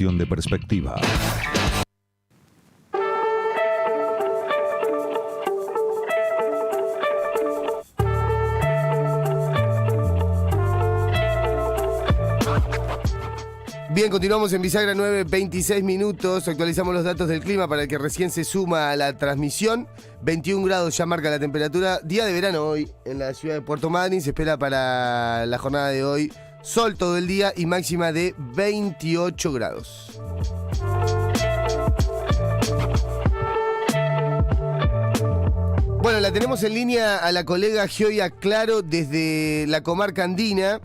cuestión de perspectiva. Bien, continuamos en Bisagra 9, 26 minutos. Actualizamos los datos del clima para el que recién se suma a la transmisión. 21 grados ya marca la temperatura. Día de verano hoy en la ciudad de Puerto Madryn. Se espera para la jornada de hoy sol todo el día y máxima de 28 grados. Bueno, la tenemos en línea a la colega Gioia Claro desde la comarca andina.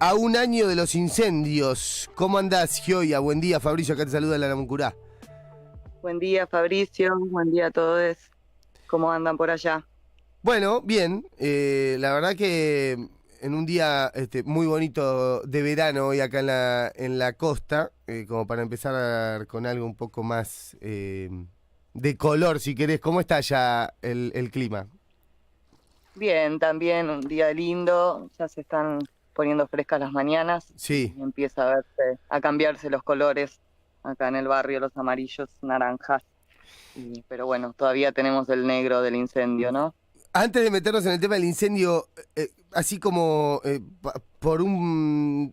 A un año de los incendios. ¿Cómo andás, Gioia? Buen día, Fabricio, acá te saluda Lara Muncurá. Buen día, Fabricio. Buen día a todos. ¿Cómo andan por allá? Bueno, bien. La verdad que en un día muy bonito de verano hoy acá en la costa, como para empezar con algo un poco más de color, si querés. ¿Cómo está ya el clima? Bien, también un día lindo. Ya se están poniendo frescas las mañanas. Sí. Y empieza a cambiarse los colores acá en el barrio, los amarillos, naranjas. Pero bueno, todavía tenemos el negro del incendio, ¿no? Antes de meternos en el tema del incendio, así como por un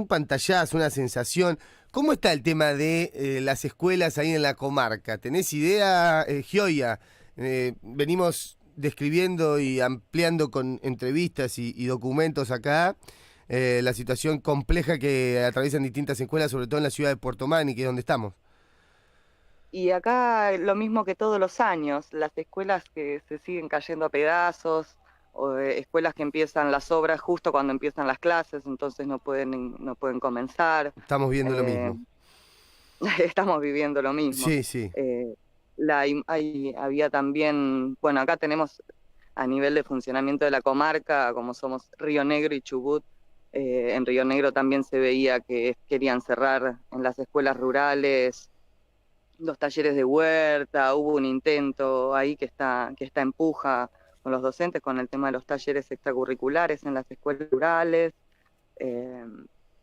pantallazo, una sensación, ¿cómo está el tema de las escuelas ahí en la comarca? ¿Tenés idea, Gioia? Venimos describiendo y ampliando con entrevistas y documentos acá la situación compleja que atraviesan distintas escuelas, sobre todo en la ciudad de Puerto Madryn, que es donde estamos. Y acá lo mismo que todos los años, las escuelas que se siguen cayendo a pedazos, o escuelas que empiezan las obras justo cuando empiezan las clases, entonces no pueden comenzar. Estamos viendo lo mismo. Estamos viviendo lo mismo. Sí, sí. Había también, bueno, acá tenemos a nivel de funcionamiento de la comarca, como somos Río Negro y Chubut, en Río Negro también se veía que querían cerrar en las escuelas rurales los talleres de huerta. Hubo un intento ahí que está en puja con los docentes con el tema de los talleres extracurriculares en las escuelas rurales,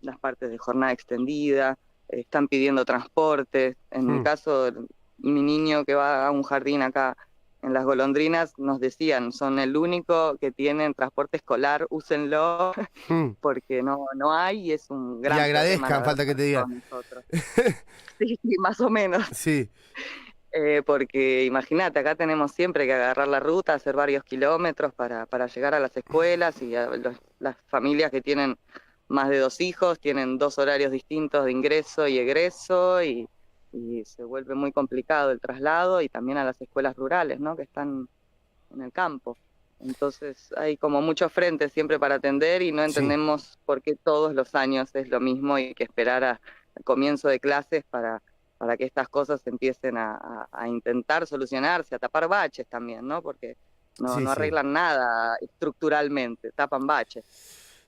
las partes de jornada extendida, están pidiendo transporte. En mi caso, mi niño que va a un jardín acá en Las Golondrinas, nos decían, son el único que tienen transporte escolar, úsenlo, porque no hay, y es un gran problema. Y agradezcan, falta que te diga. Sí, más o menos. Sí. Porque imagínate, acá tenemos siempre que agarrar la ruta, hacer varios kilómetros para llegar a las escuelas, y las familias que tienen más de 2 hijos tienen 2 horarios distintos de ingreso y egreso, y se vuelve muy complicado el traslado, y también a las escuelas rurales, ¿no?, que están en el campo. Entonces hay como muchos frentes siempre para atender, y no entendemos por qué todos los años es lo mismo y hay que esperar al comienzo de clases para que estas cosas empiecen a intentar solucionarse, a tapar baches también, ¿no? Porque no arreglan nada estructuralmente, tapan baches.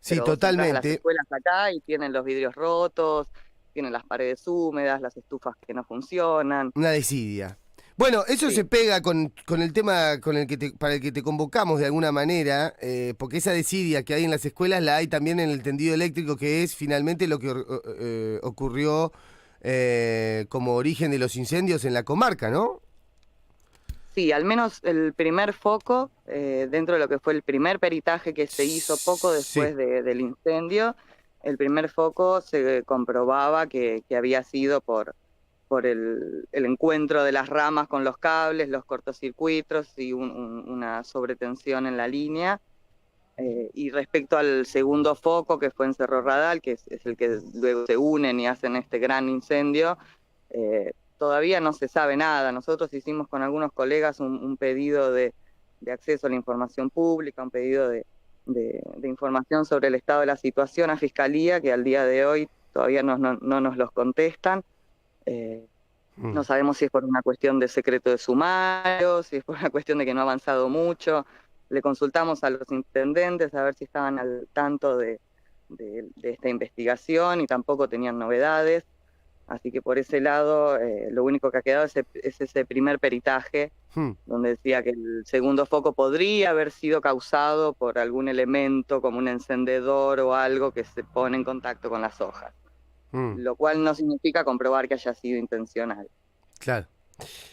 Sí, pero totalmente. Las escuelas acá y tienen los vidrios rotos, tienen las paredes húmedas, las estufas que no funcionan. Una desidia. Bueno, eso se pega con el tema para el que te convocamos de alguna manera, porque esa desidia que hay en las escuelas la hay también en el tendido eléctrico, que es finalmente lo que ocurrió como origen de los incendios en la comarca, ¿no? Sí, al menos el primer foco, dentro de lo que fue el primer peritaje que se hizo poco después del incendio, el primer foco se comprobaba que había sido por el encuentro de las ramas con los cables, los cortocircuitos y una sobretensión en la línea. Y respecto al segundo foco, que fue en Cerro Radal, que es el que luego se unen y hacen este gran incendio, todavía no se sabe nada. Nosotros hicimos con algunos colegas un pedido de acceso a la información pública, un pedido de información sobre el estado de la situación a Fiscalía, que al día de hoy todavía no nos los contestan. No sabemos si es por una cuestión de secreto de sumario, si es por una cuestión de que no ha avanzado mucho. Le consultamos a los intendentes a ver si estaban al tanto de esta investigación, y tampoco tenían novedades. Así que por ese lado, lo único que ha quedado es ese primer peritaje, donde decía que el segundo foco podría haber sido causado por algún elemento como un encendedor o algo que se pone en contacto con las hojas. lo cual no significa comprobar que haya sido intencional. Claro.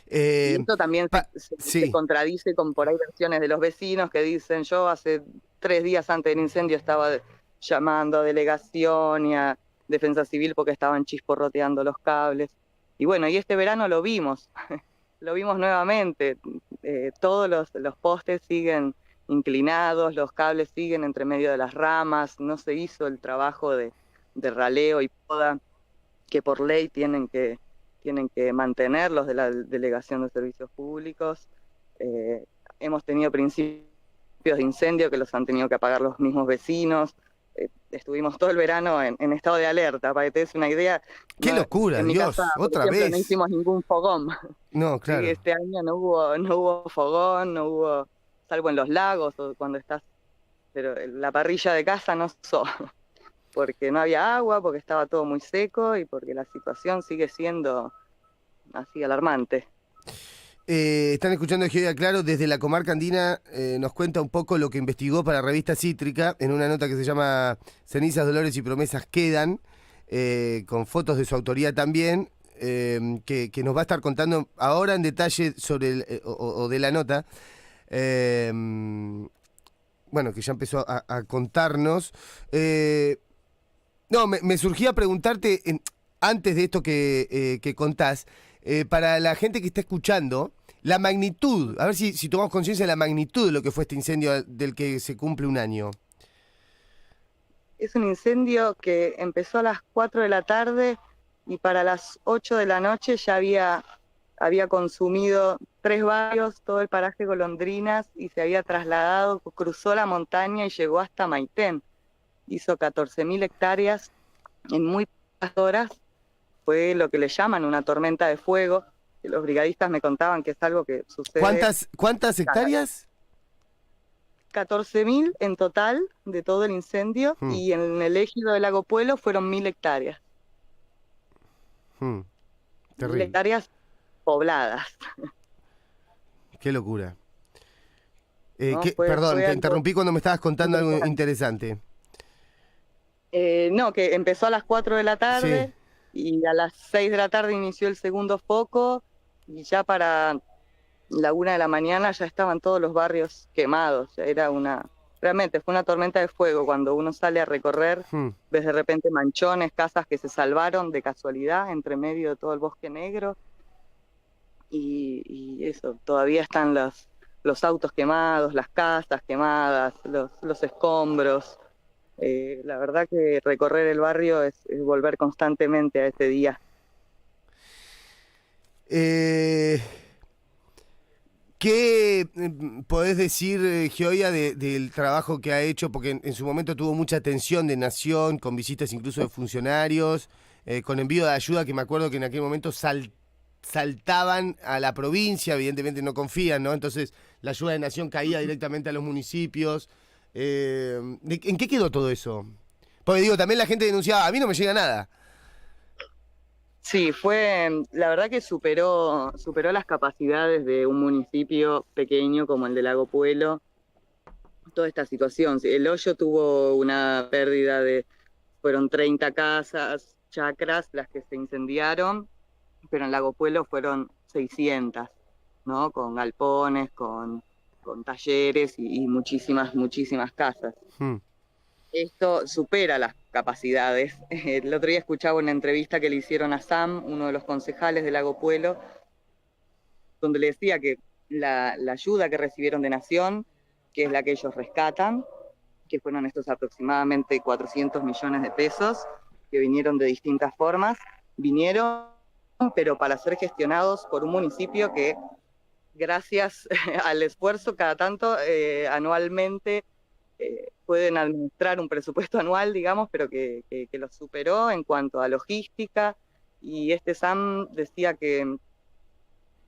Y esto también se sí. contradice con por ahí versiones de los vecinos que dicen: yo hace 3 días antes del incendio estaba llamando a delegación y a Defensa Civil porque estaban chisporroteando los cables. Y bueno, y este verano lo vimos, lo vimos nuevamente. Todos los postes siguen inclinados, los cables siguen entre medio de las ramas, no se hizo el trabajo de raleo y poda que por ley tienen que mantener los de la Delegación de Servicios Públicos. Hemos tenido principios de incendio que los han tenido que apagar los mismos vecinos. Estuvimos todo el verano en estado de alerta, para que te des una idea. ¡Qué locura, en mi Dios! casa, por ¡Otra ejemplo, vez! no hicimos ningún fogón. No, claro. Sí, este año no hubo fogón, no hubo, salvo en los lagos o cuando estás, pero la parrilla de casa no usó, porque no había agua, porque estaba todo muy seco y porque la situación sigue siendo así alarmante. Están escuchando a Geodia Claro desde la comarca andina, nos cuenta un poco lo que investigó para Revista Cítrica en una nota que se llama Cenizas, Dolores y Promesas Quedan, con fotos de su autoría también, que nos va a estar contando ahora en detalle sobre o de la nota. Bueno, que ya empezó a contarnos. No, me surgía preguntarte, antes de esto que contás, para la gente que está escuchando, la magnitud, a ver si tomamos conciencia de la magnitud de lo que fue este incendio del que se cumple un año. Es un incendio que empezó a las 4 de la tarde y para las 8 de la noche ya había consumido 3 barrios, todo el paraje Golondrinas, y se había trasladado, cruzó la montaña y llegó hasta Maitén. Hizo 14.000 hectáreas en muy pocas horas. Fue lo que le llaman una tormenta de fuego. Los brigadistas me contaban que es algo que sucede. ¿Cuántas hectáreas? 14.000 en total de todo el incendio, y en el ejido del Lago Puelo fueron 1.000 hectáreas. Terrible. 1.000 hectáreas pobladas. Qué locura. No, perdón, te interrumpí cuando me estabas contando algo interesante. No, que empezó a las 4 de la tarde, sí, y a las 6 de la tarde inició el segundo foco, y ya para la 1 de la mañana ya estaban todos los barrios quemados. Ya realmente fue una tormenta de fuego. Cuando uno sale a recorrer, ves de repente manchones, casas que se salvaron de casualidad entre medio de todo el bosque negro, y eso, todavía están los autos quemados, las casas quemadas, los escombros. La verdad que recorrer el barrio es volver constantemente a ese día. ¿Qué podés decir, Gioia, del trabajo que ha hecho? Porque en su momento tuvo mucha atención de Nación, con visitas incluso de funcionarios, con envío de ayuda, que me acuerdo que en aquel momento saltaban a la provincia, evidentemente no confían, ¿no? Entonces la ayuda de Nación caía directamente a los municipios. ¿En qué quedó todo eso? Porque digo, también la gente denunciaba, a mí no me llega nada. Sí, la verdad que superó las capacidades de un municipio pequeño como el de Lago Puelo, toda esta situación. El Hoyo tuvo una pérdida fueron 30 casas, chacras, las que se incendiaron, pero en Lago Puelo fueron 600, ¿no? Con galpones, con talleres y muchísimas casas. Esto supera las capacidades. El otro día escuchaba una entrevista que le hicieron a Sam, uno de los concejales de Lago Puelo, donde le decía que la ayuda que recibieron de Nación, que es la que ellos rescatan, que fueron estos aproximadamente 400 millones de pesos, que vinieron de distintas formas, pero para ser gestionados por un municipio que, gracias al esfuerzo, cada tanto, anualmente, pueden administrar un presupuesto anual, digamos, pero que lo superó en cuanto a logística. Y Sam decía que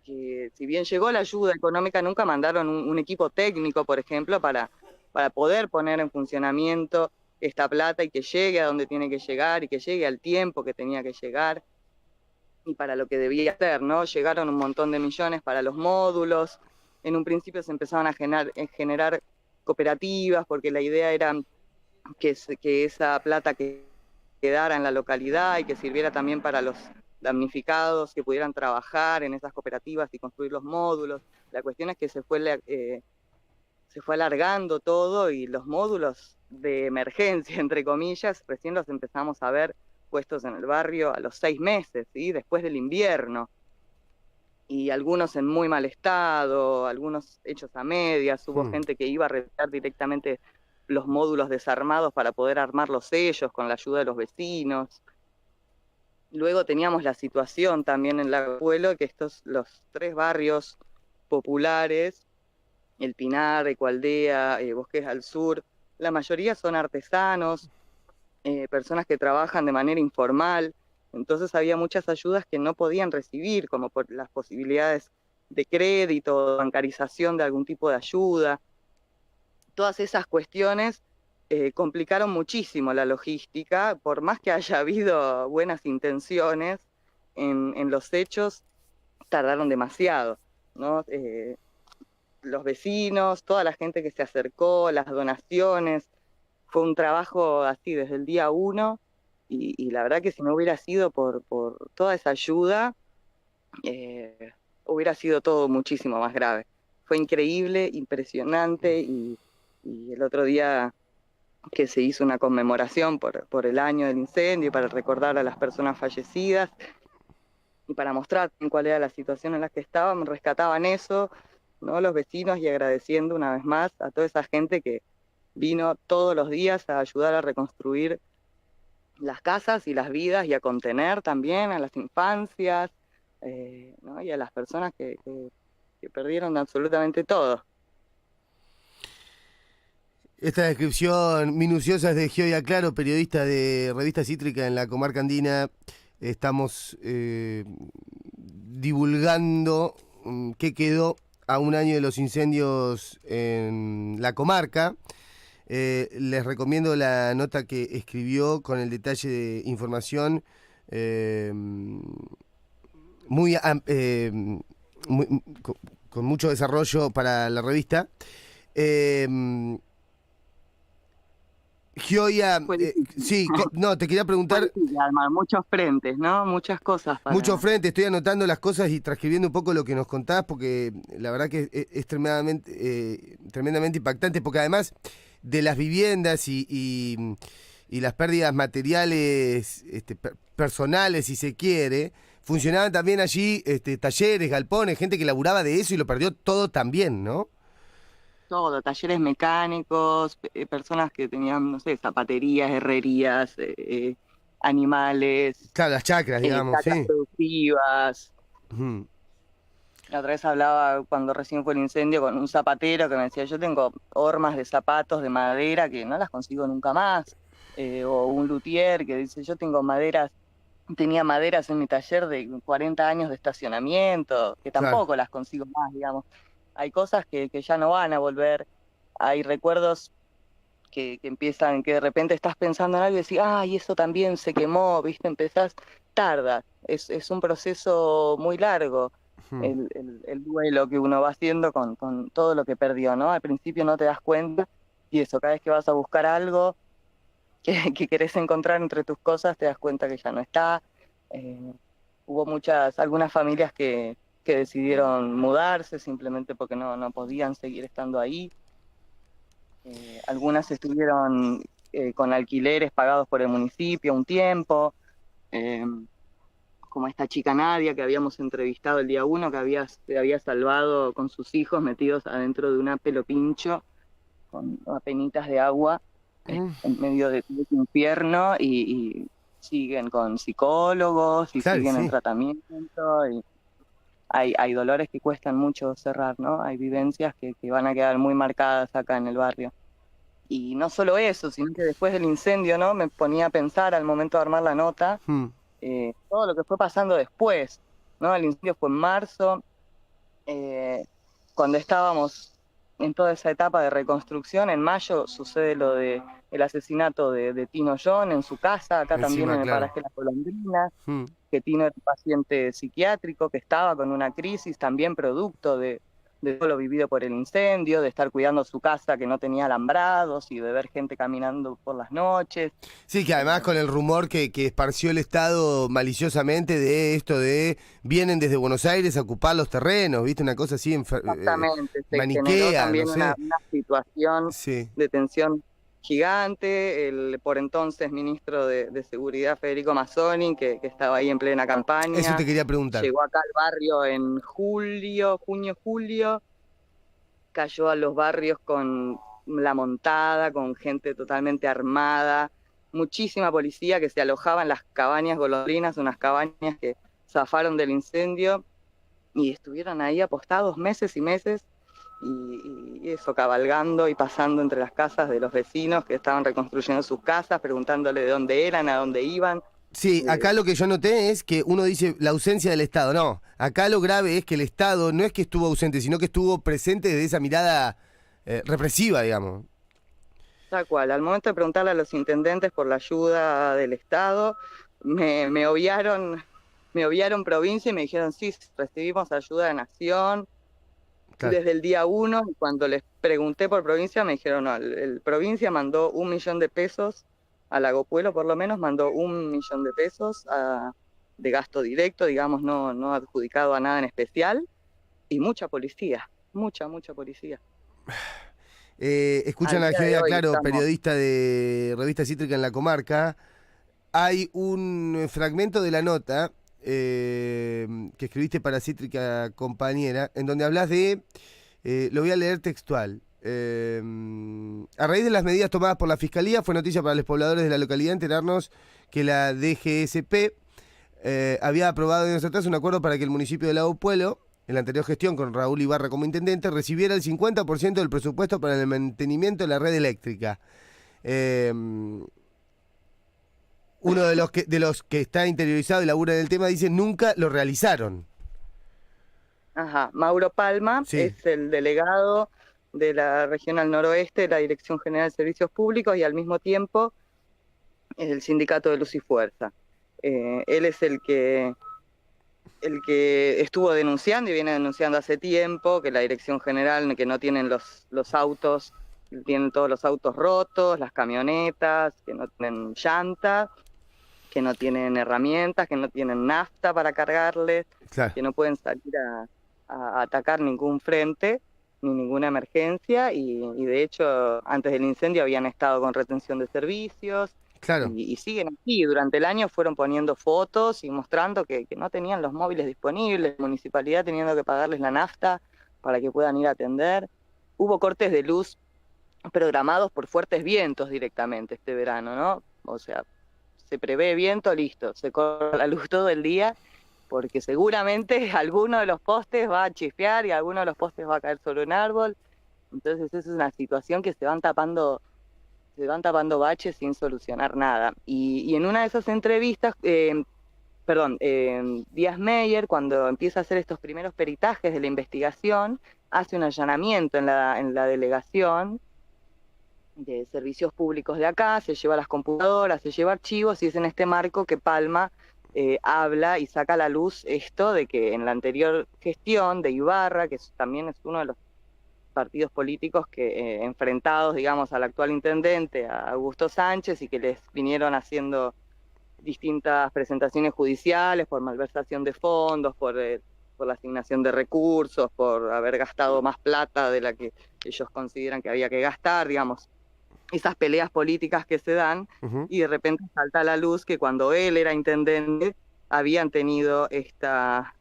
si bien llegó la ayuda económica, nunca mandaron un equipo técnico, por ejemplo, para poder poner en funcionamiento esta plata y que llegue a donde tiene que llegar y que llegue al tiempo que tenía que llegar y para lo que debía hacer, ¿no? Llegaron un montón de millones para los módulos. En un principio se empezaban a generar cooperativas, porque la idea era que esa plata que quedara en la localidad y que sirviera también para los damnificados que pudieran trabajar en esas cooperativas y construir los módulos. La cuestión es que se fue alargando todo y los módulos de emergencia, entre comillas, recién los empezamos a ver puestos en el barrio a los 6 meses, ¿sí? Después del invierno. Y algunos en muy mal estado, algunos hechos a medias, hubo gente que iba a retirar directamente los módulos desarmados para poder armarlos ellos con la ayuda de los vecinos. Luego teníamos la situación también en la Pueblo que los 3 barrios populares, El Pinar, Ecualdea, Bosques al Sur, la mayoría son artesanos, personas que trabajan de manera informal, entonces había muchas ayudas que no podían recibir, como por las posibilidades de crédito, bancarización de algún tipo de ayuda. Todas esas cuestiones complicaron muchísimo la logística, por más que haya habido buenas intenciones, en los hechos tardaron demasiado, ¿no? Los vecinos, toda la gente que se acercó, las donaciones, fue un trabajo así desde el día 1 y la verdad que si no hubiera sido por toda esa ayuda, hubiera sido todo muchísimo más grave. Fue increíble, impresionante y el otro día que se hizo una conmemoración por el año del incendio y para recordar a las personas fallecidas y para mostrar cuál era la situación en la que estaban, rescataban eso, ¿no? Los vecinos y agradeciendo una vez más a toda esa gente que vino todos los días a ayudar a reconstruir las casas y las vidas y a contener también a las infancias, ¿no? Y a las personas que perdieron absolutamente todo. Esta descripción minuciosa es de Gioia Claro, periodista de Revista Cítrica en la comarca andina. Estamos divulgando qué quedó a un año de los incendios en la comarca. Les recomiendo la nota que escribió con el detalle de información muy, con mucho desarrollo para la revista. Gioia, sí, no, te quería preguntar. Armar muchos frentes, ¿no? Muchas cosas. Muchos frentes, estoy anotando las cosas y transcribiendo un poco lo que nos contás, porque la verdad que es tremendamente impactante, porque además de las viviendas y las pérdidas materiales, personales, si se quiere, funcionaban también allí talleres, galpones, gente que laburaba de eso y lo perdió todo también, ¿no? Todo, talleres mecánicos, personas que tenían, no sé, zapaterías, herrerías, animales. Claro, las chacras, digamos, chacras sí. productivas. Uh-huh. La otra vez hablaba, cuando recién fue el incendio, con un zapatero que me decía, yo tengo hormas de zapatos de madera que no las consigo nunca más. O un luthier que dice, yo tenía maderas en mi taller de 40 años de estacionamiento, que tampoco Claro. las consigo más, digamos. Hay cosas que ya no van a volver. Hay recuerdos que empiezan, que de repente estás pensando en algo y decís, ay, eso también se quemó, ¿viste? Tarda. Es un proceso muy largo el duelo que uno va haciendo con todo lo que perdió, ¿no? Al principio no te das cuenta y eso, cada vez que vas a buscar algo que querés encontrar entre tus cosas, te das cuenta que ya no está. Hubo algunas familias que decidieron mudarse simplemente porque no podían seguir estando ahí. Algunas estuvieron con alquileres pagados por el municipio un tiempo, como esta chica Nadia que habíamos entrevistado el día 1, que se había salvado con sus hijos metidos adentro de una pelo pincho con apenitas de agua en medio de ese infierno y siguen con psicólogos y Claro, siguen en sí. tratamiento y hay dolores que cuestan mucho cerrar, ¿no? Hay vivencias que van a quedar muy marcadas acá en el barrio. Y no solo eso, sino que después del incendio, ¿no? Me ponía a pensar al momento de armar la nota, todo lo que fue pasando después, ¿no? El incendio fue en marzo, cuando estábamos en toda esa etapa de reconstrucción. En mayo sucede el asesinato de Tino John en su casa, acá también en el paraje Las Golondrinas, que Tino era un paciente psiquiátrico que estaba con una crisis también producto de de todo lo vivido por el incendio, de estar cuidando su casa que no tenía alambrados y de ver gente caminando por las noches. Sí, que además con el rumor que esparció el Estado maliciosamente de esto de vienen desde Buenos Aires a ocupar los terrenos, ¿viste? Una cosa así Exactamente, se generó maniquea, también no sé. una situación Sí. de tensión gigante. El por entonces ministro de Seguridad, Federico Mazzoni, que estaba ahí en plena Eso te campaña, quería preguntar. llegó acá al barrio en junio, cayó a los barrios con la montada, con gente totalmente armada, muchísima policía que se alojaba en las cabañas golondrinas, unas cabañas que zafaron del incendio y estuvieron ahí apostados meses y meses y eso, cabalgando y pasando entre las casas de los vecinos que estaban reconstruyendo sus casas, preguntándole de dónde eran, a dónde iban. Sí, acá lo que yo noté es que uno dice la ausencia del Estado. No, acá lo grave es que el Estado no es que estuvo ausente, sino que estuvo presente desde esa mirada represiva, digamos. Tal cual, al momento de preguntarle a los intendentes por la ayuda del Estado, me obviaron provincia y me dijeron, sí, recibimos ayuda de Nación Claro. desde el día 1, y cuando les pregunté por provincia me dijeron, no, el provincia mandó 1.000.000 de pesos, a Lago Puelo por lo menos mandó 1.000.000 de pesos de gasto directo, digamos, no adjudicado a nada en especial, y mucha policía, mucha policía. Escuchan Al a día de Gea, hoy claro, estamos... periodista de Revista Cítrica en la comarca. Hay un fragmento de la nota que escribiste para Cítrica Compañera, en donde hablas de, lo voy a leer textual. A raíz de las medidas tomadas por la Fiscalía, fue noticia para los pobladores de la localidad enterarnos que la DGSP había aprobado años atrás un acuerdo para que el municipio de Lago Puelo, en la anterior gestión con Raúl Ibarra como intendente, recibiera el 50% del presupuesto para el mantenimiento de la red eléctrica. Uno de los que está interiorizado y labura en el tema dice nunca lo realizaron. Ajá, Mauro Palma Sí, es el delegado de la Regional Noroeste de la Dirección General de Servicios Públicos y al mismo tiempo es el Sindicato de Luz y Fuerza. Él es el que estuvo denunciando y viene denunciando hace tiempo que la Dirección General, que no tienen los autos, tienen todos los autos rotos, las camionetas, que no tienen llantas, que no tienen herramientas, que no tienen nafta para cargarles, claro. que no pueden salir a atacar ningún frente ni ninguna emergencia y de hecho antes del incendio habían estado con retención de servicios Claro. y siguen así. Durante el año fueron poniendo fotos y mostrando que no tenían los móviles disponibles, la municipalidad teniendo que pagarles la nafta para que puedan ir a atender. Hubo cortes de luz programados por fuertes vientos directamente este verano, ¿no? O sea, se prevé viento, listo, se corta la luz todo el día, porque seguramente alguno de los postes va a chispear y alguno de los postes va a caer sobre un árbol. Entonces esa es una situación que se van tapando baches sin solucionar nada. Y en una de esas entrevistas, Díaz Meyer, cuando empieza a hacer estos primeros peritajes de la investigación, hace un allanamiento en la delegación de servicios públicos de acá, se lleva las computadoras, se lleva archivos, y es en este marco que Palma habla y saca a la luz esto de que en la anterior gestión de Ibarra, que también es uno de los partidos políticos que enfrentados, digamos, al actual intendente, a Augusto Sánchez, y que les vinieron haciendo distintas presentaciones judiciales por malversación de fondos, por la asignación de recursos, por haber gastado más plata de la que ellos consideran que había que gastar, digamos, esas peleas políticas que se dan, Uh-huh. y de repente salta a la luz que cuando él era intendente habían tenido esta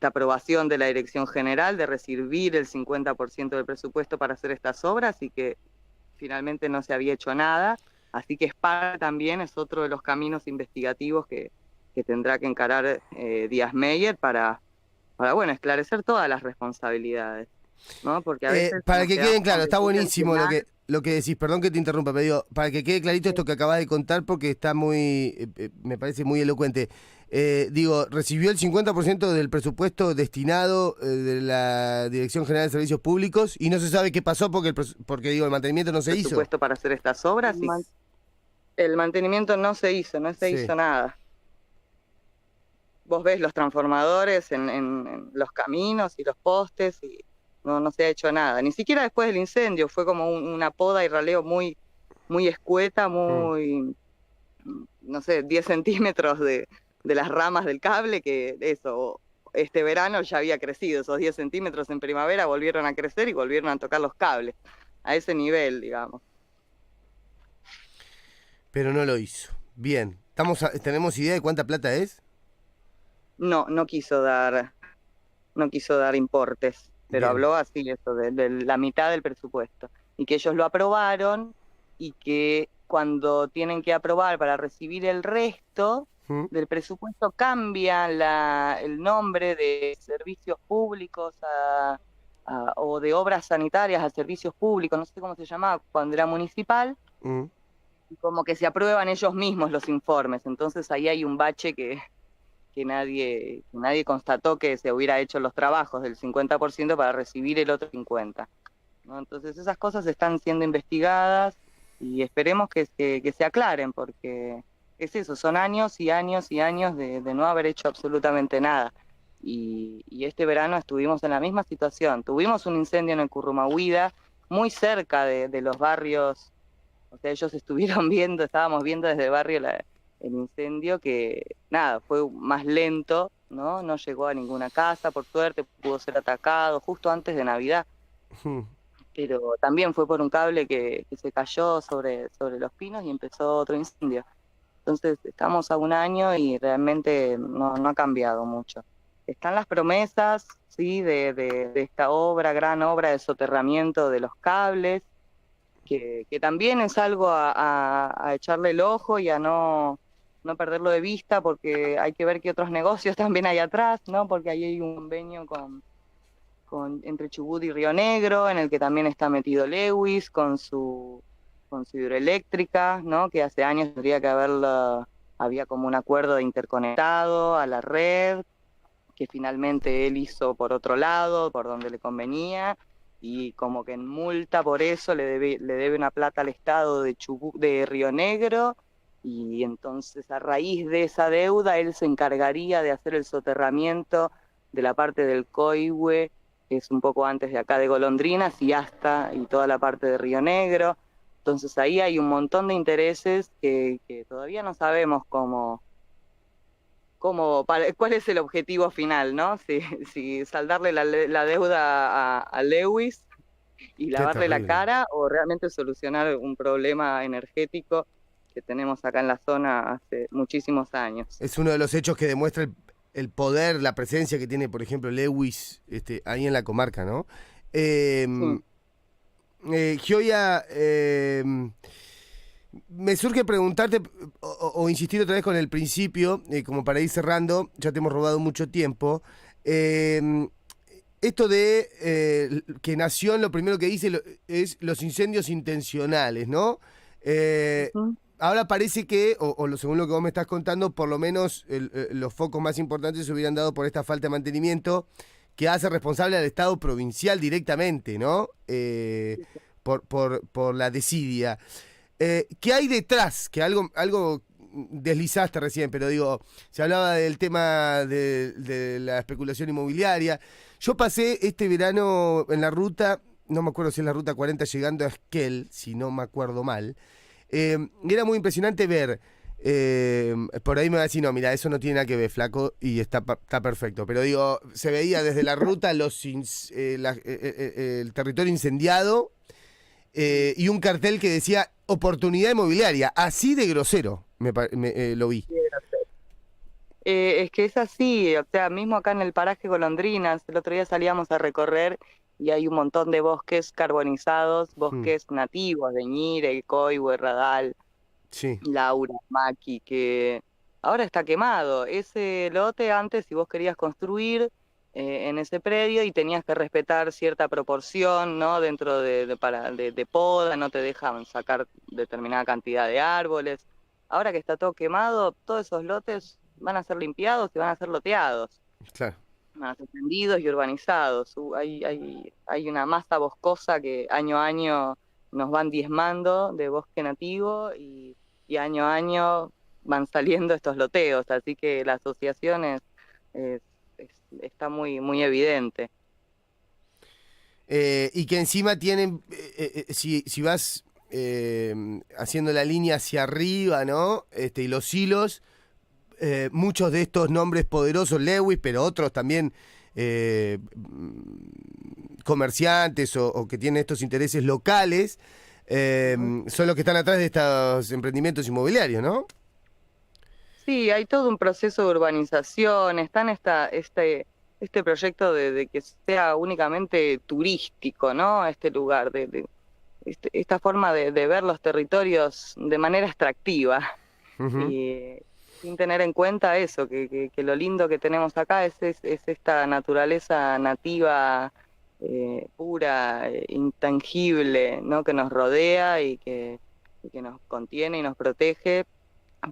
aprobación de la Dirección General de recibir el 50% del presupuesto para hacer estas obras y que finalmente no se había hecho nada. Así que SPAR también es otro de los caminos investigativos que tendrá que encarar Díaz Meyer para bueno, esclarecer todas las responsabilidades, ¿no? Porque a veces Para nos que queden quedamos con claro, está decir el buenísimo final. lo que decís, perdón que te interrumpa, pero digo, para que quede clarito esto que acabas de contar porque está me parece muy elocuente. Digo, recibió el 50% del presupuesto destinado de la Dirección General de Servicios Públicos y no se sabe qué pasó porque digo, el mantenimiento no se hizo. Presupuesto para hacer estas obras y el mantenimiento no se hizo Sí. nada. Vos ves los transformadores en los caminos y los postes no se ha hecho nada. Ni siquiera después del incendio, fue como una poda y raleo muy escueta, Mm. muy, no sé, 10 centímetros de las ramas del cable, que eso, este verano ya había crecido, esos 10 centímetros en primavera volvieron a crecer y volvieron a tocar los cables, a ese nivel, digamos. Pero no lo hizo. Bien. ¿Tenemos idea de cuánta plata es? No quiso dar importes, pero Bien. habló así, eso, de la mitad del presupuesto. Y que ellos lo aprobaron y que cuando tienen que aprobar para recibir el resto Mm. del presupuesto cambian el nombre de servicios públicos o de obras sanitarias a servicios públicos, no sé cómo se llamaba cuando era municipal, Mm. y como que se aprueban ellos mismos los informes. Entonces ahí hay un bache que nadie constató que se hubiera hecho los trabajos del 50% para recibir el otro 50%, ¿no? Entonces esas cosas están siendo investigadas y esperemos que se aclaren, porque es eso, son años y años y años de no haber hecho absolutamente nada. Y este verano estuvimos en la misma situación. Tuvimos un incendio en el Currumahuida, muy cerca de los barrios. O sea, ellos estuvieron viendo, estábamos viendo desde el barrio el incendio, que nada, fue más lento, ¿no? No llegó a ninguna casa, por suerte, pudo ser atacado justo antes de Navidad, Mm. pero también fue por un cable que se cayó sobre los pinos y empezó otro incendio. Entonces, estamos a un año y realmente no ha cambiado mucho. Están las promesas, sí, de esta obra, gran obra de soterramiento de los cables, que también es algo a echarle el ojo y a no perderlo de vista, porque hay que ver qué otros negocios también hay atrás, ¿no? Porque ahí hay un convenio entre Chubut y Río Negro, en el que también está metido Lewis con su hidroeléctrica, ¿no? Que hace años tendría que había como un acuerdo de interconectado a la red, que finalmente él hizo por otro lado, por donde le convenía, y como que en multa por eso le debe una plata al Estado de Río Negro, y entonces a raíz de esa deuda él se encargaría de hacer el soterramiento de la parte del Coihue, que es un poco antes de acá de Golondrinas, y toda la parte de Río Negro. Entonces ahí hay un montón de intereses que todavía no sabemos cuál es el objetivo final, ¿no? Si saldarle la deuda a Lewis y Qué lavarle la terrible. cara, o realmente solucionar un problema energético que tenemos acá en la zona hace muchísimos años. Es uno de los hechos que demuestra el poder, la presencia que tiene, por ejemplo, Lewis ahí en la comarca, ¿no? Sí. Gioia, me surge preguntarte o insistir otra vez con el principio, como para ir cerrando, ya te hemos robado mucho tiempo. Eh, Esto de que Nación lo primero que dice es los incendios intencionales, ¿no? Eh, Ujú. Ahora parece que, según lo que vos me estás contando, por lo menos los focos más importantes se hubieran dado por esta falta de mantenimiento que hace responsable al Estado provincial directamente, ¿no? Por la desidia. ¿Qué hay detrás? Que algo deslizaste recién, pero digo, se hablaba del tema de la especulación inmobiliaria. Yo pasé este verano en la ruta, no me acuerdo si es la ruta 40 llegando a Esquel, si no me acuerdo mal. Y era muy impresionante ver, por ahí me va a decir, no, mira, eso no tiene nada que ver, flaco, y está perfecto. Pero digo, se veía desde la ruta el territorio incendiado y un cartel que decía oportunidad inmobiliaria, así de grosero lo vi. Es que es así, o sea, mismo acá en el paraje Golondrinas, el otro día salíamos a recorrer y hay un montón de bosques carbonizados, Mm. bosques nativos de Ñire, Coihue, Radal, Sí, Laura, Maki, que ahora está quemado. Ese lote antes, si vos querías construir en ese predio y tenías que respetar cierta proporción, ¿no? Dentro de poda, no te dejan sacar determinada cantidad de árboles. Ahora que está todo quemado, todos esos lotes van a ser limpiados y van a ser loteados, claro. van a ser tendidos y urbanizados. Hay una masa boscosa que año a año nos van diezmando de bosque nativo y año a año van saliendo estos loteos, así que la asociación está muy evidente. y que encima tienen, si vas haciendo la línea hacia arriba, ¿no? Y los hilos, muchos de estos nombres poderosos, Lewis, pero otros también comerciantes o que tienen estos intereses locales, son los que están atrás de estos emprendimientos inmobiliarios, ¿no? Sí, hay todo un proceso de urbanización, está en este proyecto de que sea únicamente turístico, ¿no? Este lugar, esta forma de ver los territorios de manera extractiva. Ujú. Y sin tener en cuenta eso, que lo lindo que tenemos acá es esta naturaleza nativa, pura, intangible, ¿no? Que nos rodea y que nos contiene y nos protege,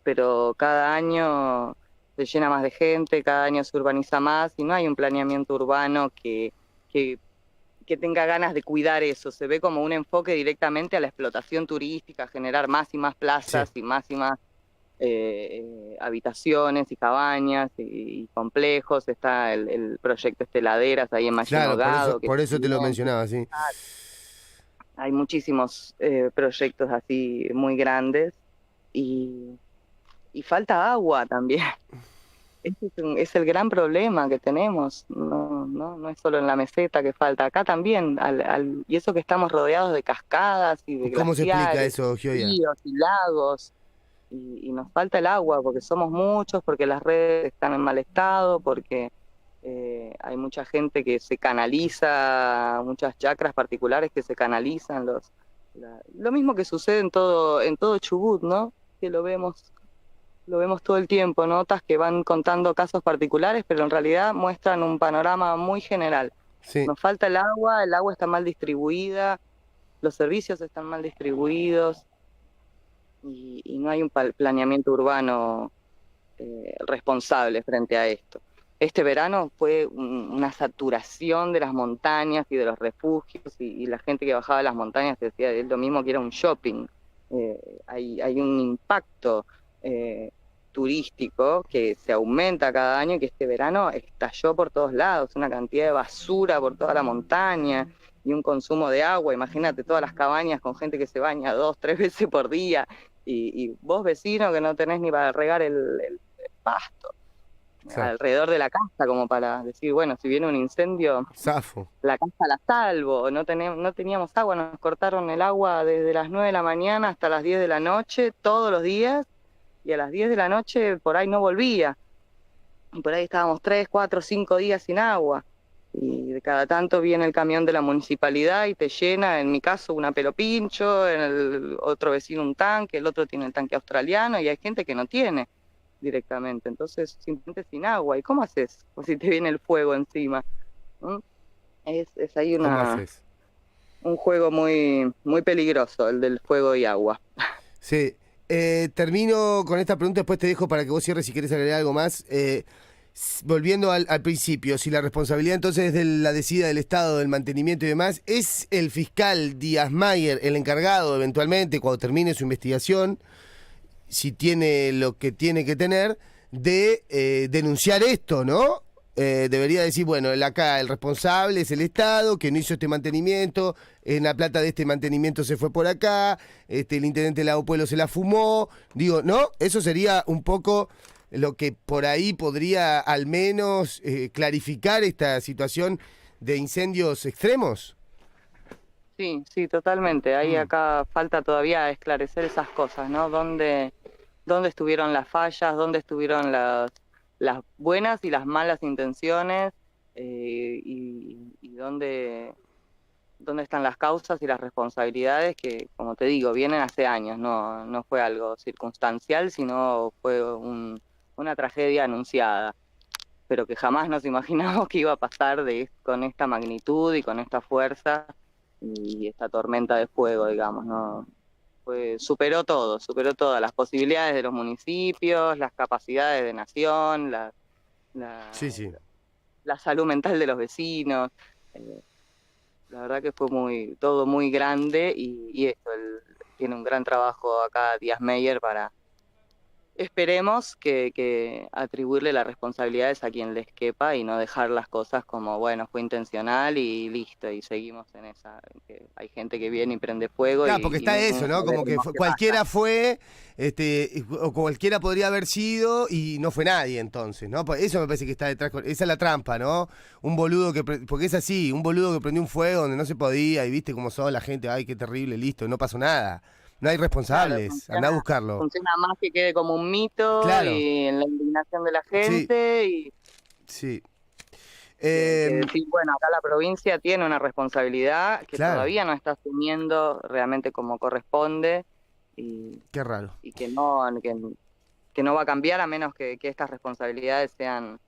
pero cada año se llena más de gente, cada año se urbaniza más y no hay un planeamiento urbano que, que tenga ganas de cuidar eso. Se ve como un enfoque directamente a la explotación turística, generar más y más Sí. plazas y más habitaciones y cabañas y complejos. Está el proyecto Esteladeras ahí en Mallino Claro, Gado, que por eso te lo también mencionaba, sí. hay muchísimos proyectos así muy grandes y, y falta agua también. Ese es el gran problema que tenemos. No es solo en la meseta que falta, acá también, y eso que estamos rodeados de cascadas y de ¿Cómo se explica glaciares, eso, Gioia? ríos y lagos. Y nos falta el agua porque somos muchos, porque las redes están en mal estado, porque hay mucha gente que se canaliza, muchas chacras particulares que se canalizan. Lo mismo que sucede en todo Chubut, ¿no? Que lo vemos todo el tiempo, notas que van contando casos particulares, pero en realidad muestran un panorama muy general. Sí. Nos falta el agua está mal distribuida, los servicios están mal distribuidos y no hay un planeamiento urbano responsable frente a esto. Este verano fue una saturación de las montañas y de los refugios y la gente que bajaba a las montañas decía es lo mismo que era un shopping. Hay un impacto turístico que se aumenta cada año y que este verano estalló por todos lados, una cantidad de basura por toda la montaña y un consumo de agua. Imagínate todas las cabañas con gente que se baña 2, 3 veces por día y vos vecino que no tenés ni para regar el pasto Claro. alrededor de la casa como para decir, bueno, si viene un incendio, Zafo. la casa la salvo. No teníamos agua, nos cortaron el agua desde las 9 de la mañana hasta las 10 de la noche, todos los días, y a las 10 de la noche por ahí no volvía. Y por ahí estábamos 3, 4, 5 días sin agua. Y de cada tanto viene el camión de la municipalidad y te llena, en mi caso, una pelo pincho, en el otro vecino un tanque, el otro tiene el tanque australiano, y hay gente que no tiene directamente. Entonces, simplemente sin agua. ¿Y cómo haces? O si te viene el fuego encima. ¿Mm? Es ahí ¿Cómo haces? un juego muy peligroso, el del fuego y agua. Sí. Termino con esta pregunta, después te dejo para que vos cierres si querés agregar algo más. Volviendo al principio, si la responsabilidad entonces es de la decida del Estado, del mantenimiento y demás, ¿es el fiscal Díaz Mayer el encargado eventualmente, cuando termine su investigación, si tiene lo que tiene que tener, de denunciar esto, ¿no? Debería decir, bueno, acá el responsable es el Estado, que no hizo este mantenimiento, en la plata de este mantenimiento se fue por acá, el intendente de Lago Pueblo se la fumó, digo, ¿no? Eso sería un poco lo que por ahí podría al menos clarificar esta situación de incendios extremos. Sí, sí, totalmente. Ahí Mm. acá falta todavía esclarecer esas cosas, ¿no? ¿Dónde estuvieron las fallas? ¿Dónde estuvieron las buenas y las malas intenciones? Y dónde están las causas y las responsabilidades que, como te digo, vienen hace años, no fue algo circunstancial, sino fue una tragedia anunciada, pero que jamás nos imaginamos que iba a pasar con esta magnitud y con esta fuerza y esta tormenta de fuego, digamos, ¿no? Superó todas las posibilidades de los municipios, las capacidades de nación, Sí, la, sí. la salud mental de los vecinos. eh, la verdad que fue todo muy grande y esto, tiene un gran trabajo acá Díaz Meyer para esperemos que atribuirle las responsabilidades a quien les quepa y no dejar las cosas como, bueno, fue intencional y listo, y seguimos en esa. Que hay gente que viene y prende fuego Claro, porque está eso, ¿no? Como que cualquiera fue, o cualquiera podría haber sido y no fue nadie entonces, ¿no? Pues eso me parece que está detrás, esa es la trampa, ¿no? Un boludo porque es así, un boludo que prendió un fuego donde no se podía y viste cómo son la gente, ay, qué terrible, listo, no pasó nada. No hay responsables, Claro, andá a buscarlo. funciona más que quede como un mito Claro, y en la indignación de la sí, gente y sí. que decir, bueno, acá la provincia tiene una responsabilidad que Claro, todavía no está asumiendo realmente como corresponde y, qué raro. y que no va a cambiar a menos que estas responsabilidades sean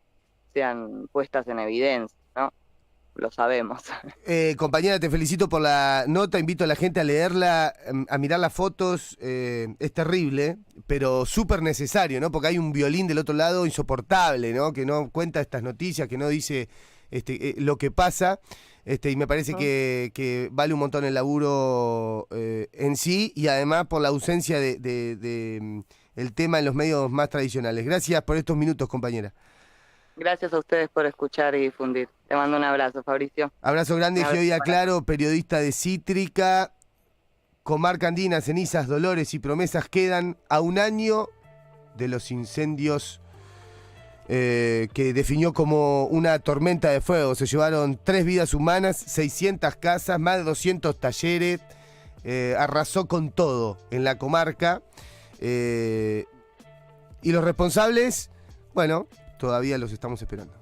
puestas en evidencia, ¿no? Lo sabemos. Compañera, te felicito por la nota, invito a la gente a leerla, a mirar las fotos, es terrible, pero súper necesario, ¿no? Porque hay un violín del otro lado insoportable, ¿no? Que no cuenta estas noticias, que no dice lo que pasa, y me parece que vale un montón el laburo en sí y además por la ausencia de el tema en los medios más tradicionales. Gracias por estos minutos, compañera. Gracias a ustedes por escuchar y difundir. Te mando un abrazo, Fabricio. Abrazo grande, Un abrazo Geoida para Claro, periodista de Cítrica. Comarca Andina, cenizas, dolores y promesas quedan a un año de los incendios que definió como una tormenta de fuego. Se llevaron 3 vidas humanas, 600 casas, más de 200 talleres. Arrasó con todo en la comarca. Y los responsables, bueno, todavía los estamos esperando.